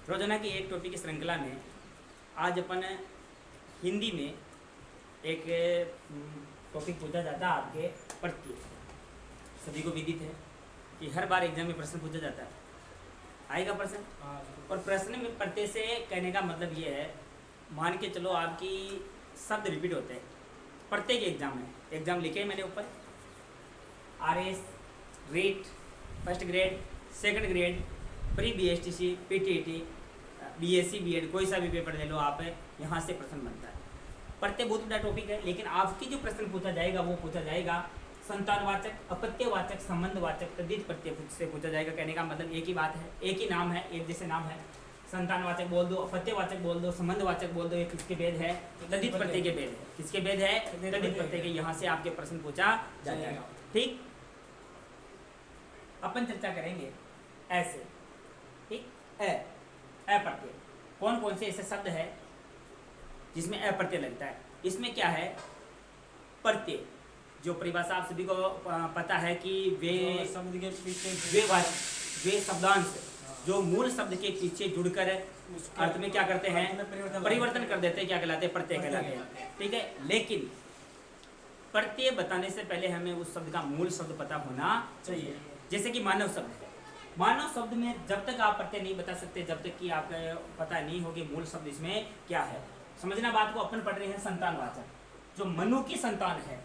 रोजाना की एक टॉपिक की श्रृंखला में आज अपन हिंदी में एक टॉपिक पूछा जाता है आपके प्रत्यय। सभी को विदित है कि हर बार एग्जाम में प्रश्न पूछा जाता है। आएगा प्रश्न। और प्रश्न में प्रत्यय से कहने का मतलब ये है, मान के चलो आपकी शब्द रिपीट होते हैं प्रत्येक एग्जाम में। एग्जाम लिखे मैंने ऊपर RS, rate, first grade, second grade, pre BSTC, PTET, BSc BEd, कोई सा भी पेपर ले लो आप, यहाँ से प्रश्न बनता है। प्रत्यय बहुत बड़ा टॉपिक है, लेकिन आपकी जो प्रश्न पूछा जाएगा वो पूछा जाएगा संतानवाचक, अपत्यवाचक, संबंधवाचक, तद्धित प्रत्यय से पूछा जाएगा। कहने का मतलब एक ही बात है, एक ही नाम है, एक जैसे नाम है। संतानवाचक बोल दो, अपत्यवाचक बोल दो, संबंधवाचक बोल दो, ये किसके भेद है? तद्धित प्रत्यय के भेद है। किसके भेद है? तद्धित प्रत्यय के। यहाँ से आपके प्रश्न पूछा जाएगा। ठीक, अपन चर्चा करेंगे ऐसे। ठीक, अ प्रत्यय कौन कौन से ऐसे शब्द है जिसमें अ प्रत्यय लगता है? इसमें क्या है? प्रत्यय जो परिभाषा आप सभी को पता है कि वे शब्द के पीछे वे शब्दांश जो मूल शब्द के पीछे जुड़कर अर्थ में क्या करते हैं? परिवर्तन कर देते हैं। क्या कहलाते हैं? प्रत्यय कहलाते हैं। ठीक है, लेकिन प्रत्यय बताने से पहले हमें उस शब्द का मूल शब्द पता होना चाहिए। जैसे कि मानव शब्द है। मानव शब्द में जब तक आप प्रत्यय नहीं बता सकते, जब तक कि आपका पता नहीं होगी मूल शब्द इसमें क्या है। समझना बात को। अपन पढ़ रहे हैं संतानवाचक। जो मनु की संतान है,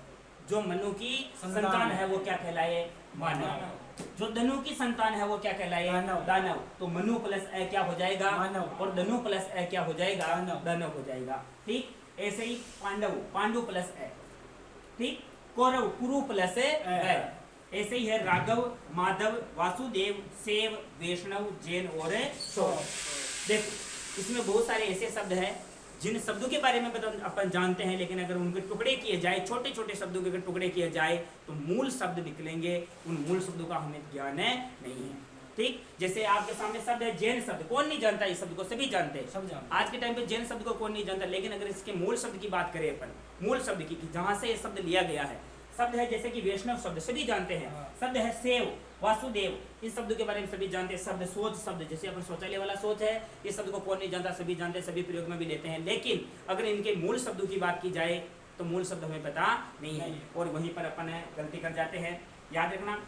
जो मनु की संतान है वो क्या कहलाए? मानव। जो धनु की संतान है वो क्या कहलाए? दानव। तो मनु प्लस अ क्या हो जाएगा? मानव। और धनु प्लस अ क्या हो जाएगा? दानव हो जाएगा। ठीक, ऐसे ही पांडव, पांडु प्लस अ। ठीक, कौरव, कुरु प्लस अ। ऐसे ही है राघव, माधव, वासुदेव, सेव, वैष्णव, जैन और शौर। देखो, इसमें बहुत सारे ऐसे शब्द हैं जिन शब्दों के बारे में अपन जानते हैं, लेकिन अगर उनके टुकड़े किए जाए, छोटे छोटे शब्दों के अगर टुकड़े किए जाए तो मूल शब्द निकलेंगे। उन मूल शब्दों का हमें ज्ञान नहीं है। ठीक, जैसे आपके सामने शब्द है जैन शब्द। कौन नहीं जानता इस शब्द को? सभी जानते हैं। आज के टाइम पे जैन शब्द को कौन नहीं जानता, लेकिन अगर इसके मूल शब्द की बात करें अपन, मूल शब्द की जहाँ से ये शब्द लिया गया है, शब्द है जैसे कि वैष्णव शब्द सभी जानते हैं। शब्द है सेव, वासुदेव, इस शब्द के बारे में सभी जानते हैं। शब्द सोच शब्द, जैसे अपन शौचालय वाला सोच है, इस शब्द को कौन नहीं जानता? सभी जानते हैं, सभी प्रयोग में भी लेते हैं। लेकिन अगर इनके मूल शब्दों की बात की जाए तो मूल शब्द हमें पता नहीं है, और वहीं पर अपन गलती कर जाते हैं। याद रखना,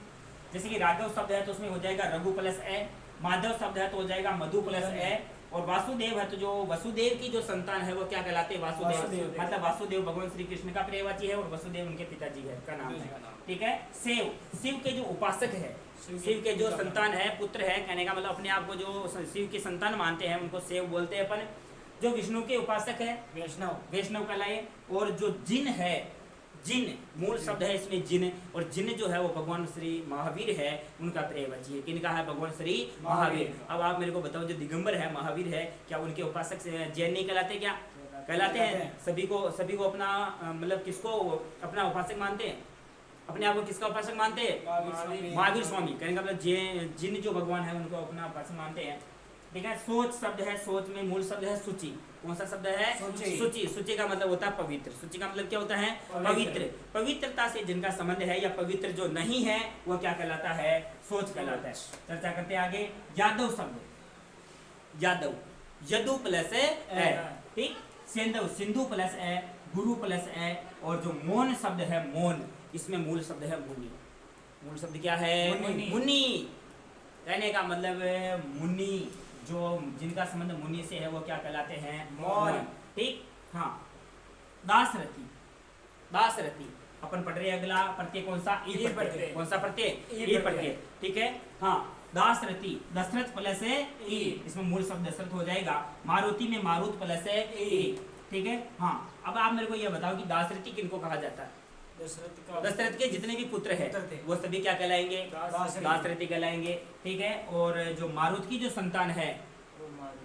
जैसे कि राघव शब्द है तो उसमें हो जाएगा रघु प्लस अ। माधव शब्द है तो हो जाएगा मधु प्लस अ। और वासुदेव है तो जो वसुदेव की जो संतान है वो क्या कहलाते हैं? वासुदेव। मतलब वासुदेव भगवान श्री कृष्ण का पर्यायवाची है और वसुदेव उनके पिताजी है का नाम है। ठीक है, सेव, शिव के जो उपासक है, शिव के जो संतान है, पुत्र है, कहने का मतलब अपने आप को जो शिव की संतान मानते हैं उनको सेव बोलते हैं अपन। जो विष्णु के उपासक है वैष्णव, वैष्णव कहलाए। और जो जिन है, जिन मूल शब्द है इसमें जिन, और जिन जो है वो भगवान श्री महावीर है, उनका पर्यायवाची है। किनका है? भगवान श्री महावीर। अब आप मेरे को बताओ, जो दिगंबर है, महावीर है, क्या उनके उपासक से जैन नहीं कहलाते? क्या कहलाते हैं? सभी को अपना मतलब किसको अपना उपासक मानते हैं? अपने आप को किसका उपासक मानते हैं? महावीर स्वामी। कहने का मतलब जिन जो भगवान है उनको अपना उपासक मानते हैं। ठीक है, सोच शब्द है, सोच में मूल शब्द है सूची। कौन सा शब्द है? सूची। सूची का मतलब होता है पवित्र। सूची का मतलब क्या होता है? पवित्र। पवित्रता से जिनका संबंध है या पवित्र जो नहीं है वो क्या कहलाता है? सोच कहलाता है। चर्चा करते हैं आगे। यादव शब्द, यादव, यदु प्लस अ। ठीक, सेंधव, सिंधु प्लस अ, गुरु प्लस अ। और जो मौन शब्द है, मौन, इसमें मूल शब्द है मुनि। मूल शब्द क्या है? मुनि। कहने का मतलब मुनि, जो जिनका संबंध मुनि से है वो क्या कहलाते हैं? मौन। ठीक, हाँ। दासरथी, दासरथी अपन पढ़ रहे हैं। अगला प्रत्यय कौन सा? ई प्रत्यय। कौन सा प्रत्यय? ई प्रत्यय। ठीक है, हाँ। दासरथी, दशरथ प्लस है ई, इसमें मूल शब्द दशरथ हो जाएगा। मारुति में मारुत प्लस है ई। ठीक है, हाँ। अब आप मेरे को यह बताओ कि दासरथी किनको कहा जाता है? दशरथ के जितने भी पुत्र हैं वो सभी क्या कहलाएंगे? दासरथी कहलाएंगे। ठीक है, और जो मारुत की जो संतान है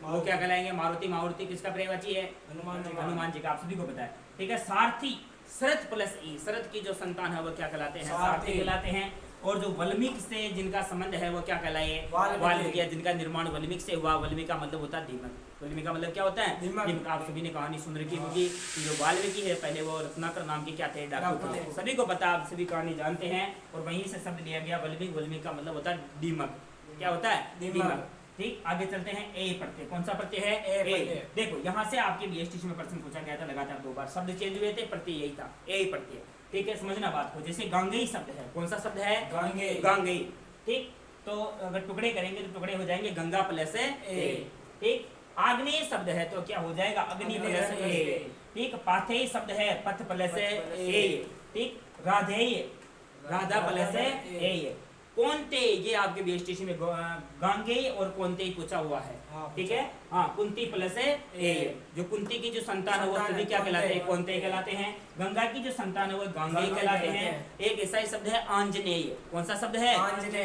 वो क्या कहलाएंगे? मारुति। मारुति किसका पर्यायवाची है? हनुमान जी का, आप सभी को पता है। ठीक है, सारथी, शरथ प्लस ई, शरथ की जो संतान है वो क्या कहलाते हैं? सारथी कहलाते हैं। और जो वाल्मीकि से जिनका संबंध है वो क्या कहलाए? वाल्मीकि। जिनका निर्माण वाल्मीकि से हुआ। वाल्मीकि का मतलब होता है दीमक। वाल्मीकि का मतलब क्या होता है? दीमक। आप सभी ने कहानी सुन रखी होगी कि जो वाल्मीकि है पहले वो रत्नाकर नाम के क्या थे? डाकू थे। सभी को पता, आप सभी कहानी जानते हैं। और वहीं से शब्द लिया गया वाल्मीकि। वाल्मीकि का मतलब होता है दीमक। क्या होता है? दीमक। ठीक, आगे चलते हैं ए प्रत्यय। कौन सा प्रत्यय है? ए प्रत्यय। देखो यहाँ से आपके बीएसटीसी में प्रश्न पूछा गया था लगातार 2 बार, शब्द चेंज हुए थे, प्रत्यय यही था, ए प्रत्यय। ठीक है, समझना बात को। जैसे गांगेय शब्द है, कौन सा शब्द है? गांगेय। गांगेय। ठीक, तो अगर टुकड़े करेंगे तो टुकड़े हो जाएंगे गंगा प्लस ए। ठीक, आग्नेय शब्द है तो क्या हो जाएगा? अग्नि प्लस ए। ठीक, पाथेय शब्द है, पथ प्लस ए। ठीक, राधेय, राधा प्लस ए। कौनते, ये आपके बीएसटीसी में गांगेय और कौनते पूछा हुआ है। ठीक है, हाँ, कुंती प्लस ए। जो कुंती की जो संतान है वो सभी क्या कहलाते हैं? कौनते कहलाते हैं। गंगा की जो संतान है वो गांगेय कहलाते हैं। एक ऐसा ही शब्द है आंजनेय। कौन सा शब्द है?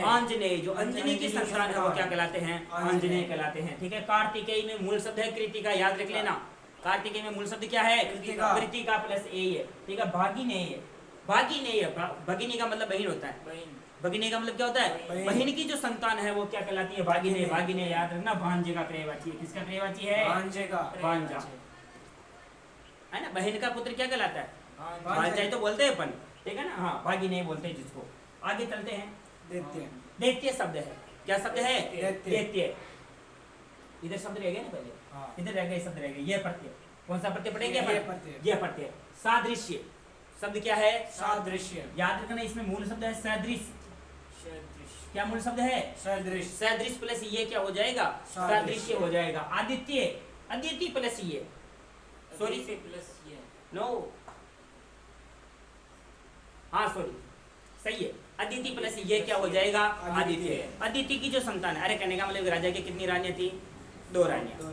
आंजनेय। जो अंजनी की संतान है वो क्या कहलाते हैं? आंजनेय कहलाते हैं। ठीक है, कार्तिकेय में मूल शब्द है कृतिका, याद रख लेना। कार्तिकेय में मूल शब्द क्या है? कृतिका प्लस ए है। ठीक है, भागिनेय, भागिनेय, भगिनी का मतलब बहन होता है। भगिनी का मतलब क्या होता है? बहन की जो संतान है वो क्या कहलाती है? भागिने। भागिने याद रखना, भांजे का पर्यायवाची है। किसका पर्यायवाची है? भांजे का। भांजा है ना। बहन का पुत्र क्या कहलाता है? भांजा तो बोलते हैं अपन, ठीक है ना। हाँ, भागिने बोलते हैं जिसको। आगे चलते हैं, दैत्य। दैत्य शब्द है। क्या शब्द है? दैत्य। दैत्य। इधर शब्द रह गए ना पहले, इधर रह गए शब्द रह गए। ये प्रत्यय, कौन सा प्रत्यय पढ़ेंगे अपन? ये प्रत्यय। सादृश्य शब्द क्या है? सादृश्य। याद रखना, इसमें मूल शब्द है सदृश। क्या मूल शब्द है? सदृश। सदृश प्लस ये क्या हो जाएगा? सादृश्य हो जाएगा। आदित्य, अदिति प्लस ये, सॉरी प्लस ये, नो, हाँ सॉरी, सही है। अदिति प्लस ये क्या हो जाएगा? आदित्य। अदिति की जो संतान है, अरे कहने का मतलब राजा की कितनी रानियां थी? 2 रानियां।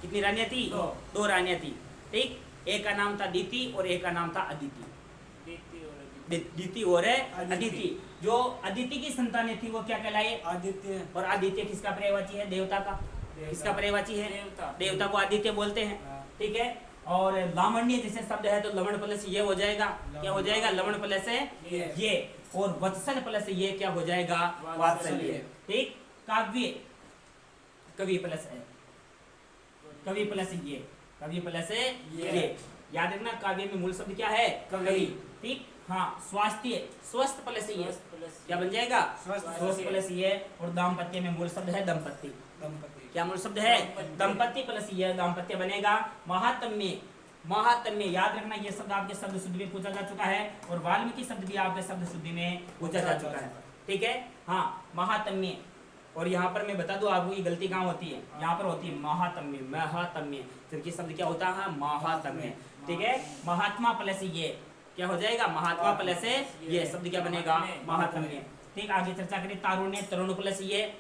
कितनी रानियां थी? 2 रानियां थी। ठीक, एक का नाम था दीति और एक का नाम था अदिति। दीति और अदिति। जो अदिति की संतानें थी वो क्या कहलाए? आदित्य। और आदित्य किसका पर्यायवाची है? देवता का। किसका पर्यायवाची है? देवता को आदित्य बोलते हैं। ठीक है, और लावण्य जैसे शब्द है तो लवण प्लस ये हो जाएगा। क्या हो जाएगा? लवण प्लस ये। और वत्सल प्लस ये क्या हो जाएगा? वात्सल्य। ठीक, काव्य, कवि प्लस है, कवि प्लस ये, कवि प्लस ये। याद रखना, काव्य में मूल शब्द क्या है? कवि। ठीक, हाँ, स्वास्थ्य, स्वस्थ प्लस ये क्या बन जाएगा? स्वस्थ प्लस ये। और दाम्पत्य में मूल शब्द है दंपत्ति। क्या मूल शब्द है? दंपत्ति प्लस ये, दाम्पत्य बनेगा। महात्म्य, महात्म्य याद रखना, ये शब्द आपके शब्द शुद्धि में पूछा जा चुका है और वाल्मीकि शब्द भी आपके शब्द शुद्धि में पूछा जा चुका है। ठीक है, हाँ, महात्म्य। और यहाँ पर मैं बता दूं आपको ये गलती कहाँ होती है? यहाँ पर होती है महात्म्य, महात्म्य, जबकि शब्द क्या होता है? महात्म्य। ठीक है, महात्मा प्लस ये क्या हो जाएगा? महात्मा प्लस ये शब्द क्या बनेगा? महात्म्य। ठीक, आगे चर्चा करें। तारुण्य, तरुण प्लस ये,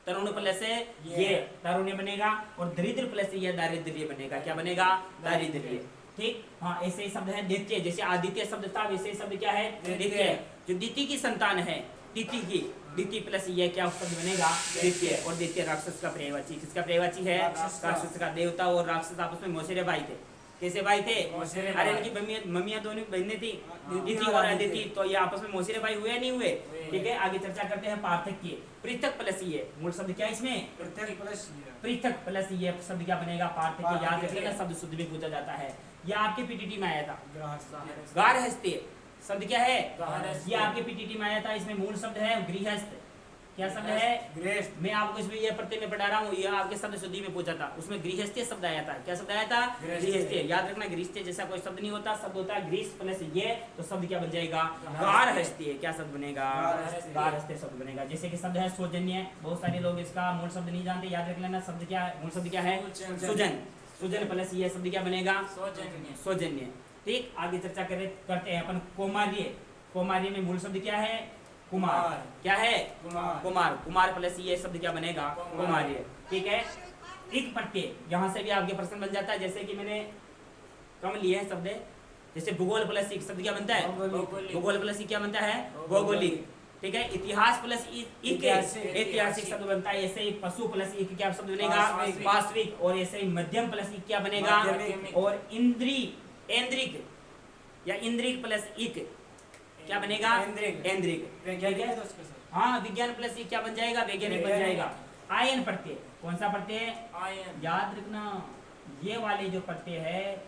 तरुण प्लस ये, तारुण्य बनेगा। और दरिद्र प्लस ये, दारिद्र्य बनेगा। क्या बनेगा? दारिद्र्य। ठीक, हाँ, ऐसे ही शब्द है दैत्य। जैसे आदित्य शब्द था वैसे ही शब्द क्या है? दैत्य। जो दीति की संतान है, दीति की, दीति प्लस ये क्या शब्द बनेगा? दैत्य। और दैत्य राक्षस का पर्यायवाची। किसका पर्यायवाची है? राक्षस का। देवता और राक्षस आपस में मौसेरे भाई थे। कैसे भाई थे? अरे इनकी मम्मियां दोनों बहनें थी, दीति और अदिति, तो ये आपस में मौसेरे भाई हुए नहीं हुए? ठीक है, आगे चर्चा करते हैं पार्थक्य। पृथक प्लस ये, मूल शब्द क्या है इसमें? पृथक प्लस ये शब्द क्या बनेगा? पार्थक्य। याद रखिएगा, शब्द शुद्ध भी पूछा जाता है। ये आपके पीटीटी में आया था। गार्हस्थ्य शब्द क्या है? ये आपके पीटीटी में आया था। इसमें मूल शब्द है गृहस्थ। क्या शब्द है? गृहस्थ। मैं आपको इसमें ये प्रत्यय में पढ़ा रहा हूँ, ये आपके शब्द शुद्धि में पूछा था, उसमें गृहस्थ्य शब्द आया था। क्या शब्द आया था? गृहस्थ्य। याद रखना, गृहस्थ्य जैसा कोई शब्द नहीं होता, शब्द होता है ग्रीस प्लस ये, तो शब्द क्या बन जाएगा? गार्हस्थ्य। क्या शब्द बनेगा? गार्हस्थ्य शब्द बनेगा। जैसे कि शब्द है सौजन्य, बहुत सारे लोग इसका मूल शब्द नहीं जानते, याद रख लेना। शब्द क्या है? मूल शब्द क्या है? सुजन। सुजन प्लस ये शब्द क्या बनेगा? सौजन्य। ठीक, आगे चर्चा करते हैं अपन कौमार्य। कौमार्य में मूल शब्द क्या है? कुमार। क्या है? कुमार। कुमार प्लस ये शब्द क्या बनेगा? कुमार्य। ठीक है, एक प्रत्यय, यहाँ से भी आपके प्रश्न बन जाता है। जैसे कि मैंने कम लिए हैं शब्द, जैसे भूगोल प्लस एक शब्द क्या बनता है? भूगोल प्लस क्या बनता है? भौगोलिक। ठीक है, इतिहास प्लस ऐतिहासिक शब्द बनता है। ऐसे ही पशु प्लस एक क्या शब्द बनेगा? वास्तविक। और ऐसे ही मध्यम प्लस क्या बनेगा? और इंद्रिक या इंद्रिक प्लस एक क्या बनेगा? ऐन्द्रिक। हाँ, विज्ञान प्लस ये क्या बन जाएगा? वैज्ञानिक बन जाएगा। आयन प्रत्यय, कौन सा प्रत्यय? आयन। याद रखना, ये वाले जो प्रत्यय है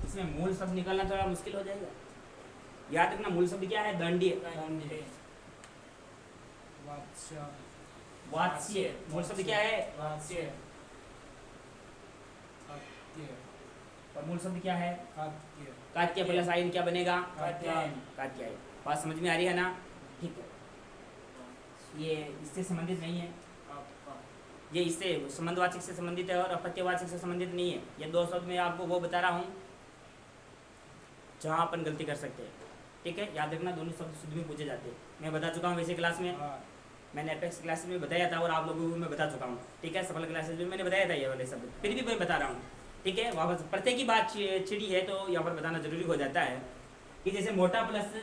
इसमें मूल शब्द निकालना थोड़ा मुश्किल हो जाएगा। याद रखना, मूल शब्द क्या है? दंडीय। वात्स्य। मूल शब्द क्या है? वात्स्य। कात्य। और मूल शब्द क्या है? कात्य। कात्य प्लस आयन क्या बनेगा? कात्यायन। कात्यायन। बात समझ में आ रही है ना? ठीक है, ये इससे संबंधित नहीं है, ये इससे संबंधवाचक से संबंधित है और अपत्यवाचक से संबंधित नहीं है। ये दो शब्द मैं आपको वो बता रहा हूँ जहाँ अपन गलती कर सकते हैं। ठीक है, याद रखना दोनों शब्द शुद्ध में पूछे जाते हैं। मैं बता चुका हूँ वैसे क्लास में, मैंने एपेक्स क्लासेस में बताया था और आप लोगों को मैं बता चुका हूँ। ठीक है, सफल क्लासेस में मैंने बताया था ये वाले शब्द, फिर भी मैं बता रहा हूँ। ठीक है, वापस प्रत्यय की बात छिड़ी है तो यहाँ पर बताना जरूरी हो जाता है कि जैसे मोटा प्लस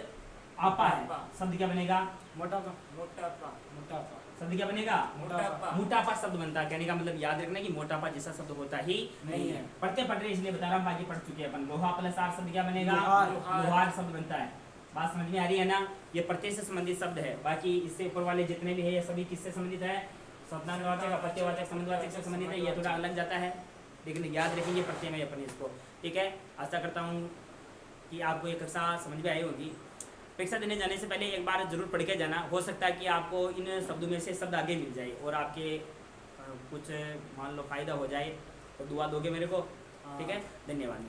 आपा है, शब्द क्या बनेगा? मोटापा। मोटापा। मोटापा। शब्द क्या बनेगा? मोटापा। मोटापा शब्द बनता है। कहने का मतलब याद रखना कि मोटापा जैसा शब्द होता ही नहीं है। पढ़ते पढ़ रहे इसलिए बता रहा हूँ, बाकी पढ़ चुके हैं अपन। लोहा प्लस आर शब्द क्या बनेगा? लोहार। लोहार शब्द बनता है। बात समझ में आ रही है ना? ये प्रत्यय से संबंधित शब्द है। बाकी इससे ऊपर वाले जितने भी है ये सभी किससे संबंधित है? शब्दार्थवाचक, अपत्यवाचक, संबंधवाचक से संबंधित है। ये थोड़ा अलग जाता है लेकिन याद रखेंगे प्रत्यय में अपन इसको। ठीक है, आशा करता हूँ कि आपको ये कक्षा समझ में आई होगी। परीक्षा देने जाने से पहले एक बार जरूर पढ़ के जाना। हो सकता है कि आपको इन शब्दों में से शब्द आगे मिल जाए और आपके कुछ मान लो फायदा हो जाए, तो दुआ दोगे मेरे को। ठीक है, धन्यवाद।